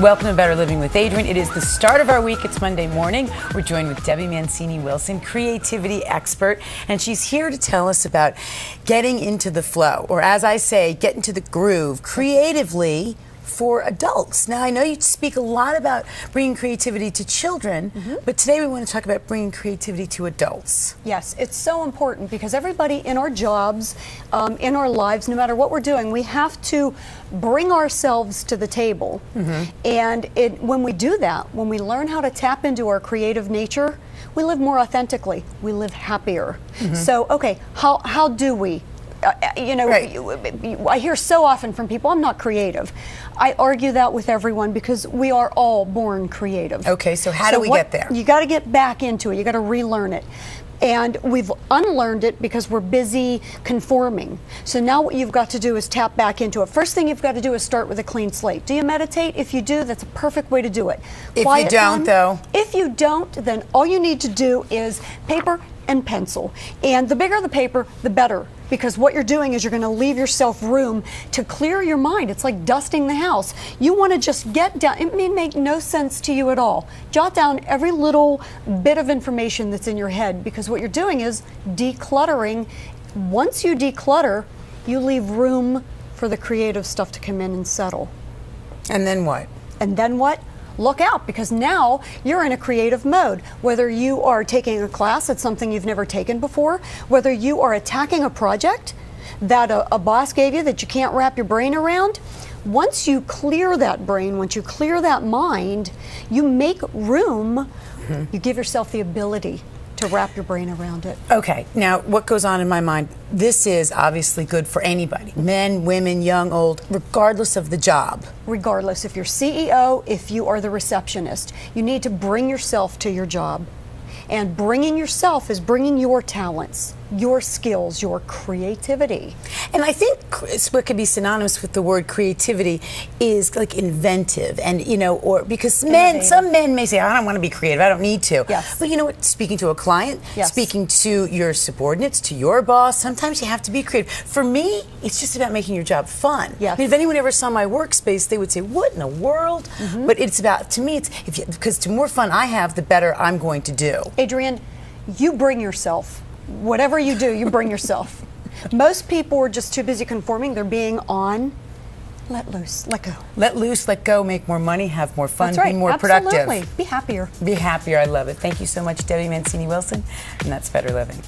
Welcome to Better Living with Adrienne. It is the start of our week. It's Monday morning. We're joined with Debbie Mancini-Wilson, creativity expert, and she's here to tell us about getting into the flow, or as I say, get into the groove creatively for adults. Now, I know you speak a lot about bringing creativity to children, but today we want to talk about bringing creativity to adults. Yes, it's so important because everybody in our jobs, in our lives, no matter what we're doing, we have to bring ourselves to the table. And when we do that, when we learn how to tap into our creative nature, we live more authentically, we live happier. So, okay, how do we? You know, I hear so often from people, I'm not creative. I argue that with everyone because we are all born creative. Okay, so how do we get there? You got to get back into it. You got to relearn it. And we've unlearned it because we're busy conforming. So now what you've got to do is tap back into it. First thing you've got to do is start with a clean slate. Do you meditate? If you do, that's a perfect way to do it. If you don't, though? If you don't, then all you need to do is paper and pencil. And the bigger the paper, the better. Because what you're doing is you're going to leave yourself room to clear your mind. It's like dusting the house. You want to just get down. It may make no sense to you at all. Jot down every little bit of information that's in your head, because what you're doing is decluttering. Once you declutter, you leave room for the creative stuff to come in and settle. And then what? And then what? Look out, because now you're in a creative mode. Whether you are taking a class at something you've never taken before, whether you are attacking a project that a boss gave you that you can't wrap your brain around, once you clear that brain, once you clear that mind, you make room, you give yourself the ability to wrap your brain around it. Okay, now what goes on in my mind, this is obviously good for anybody, men, women, young, old, regardless of the job. Regardless, if you're CEO, if you are the receptionist, you need to bring yourself to your job. And bringing yourself is bringing your talents, your skills, your creativity. And I think what could be synonymous with the word creativity is like inventive, and you know, or because some men may say, I don't want to be creative, I don't need to. Yes. But you know what, speaking to a client, speaking to your subordinates, to your boss, sometimes you have to be creative. For me, it's just about making your job fun. Yes. I mean, if anyone ever saw my workspace, they would say, what in the world? But it's about, to me, it's because the more fun I have, the better I'm going to do. Adrienne, you bring yourself. Whatever you do, you bring yourself. Most people are just too busy conforming. They're being on. Let loose, let go. Let loose, let go, make more money, have more fun, That's right. be more Absolutely. productive. Be happier. Be happier. I love it. Thank you so much, Debbie Mancini-Wilson, and that's Better Living.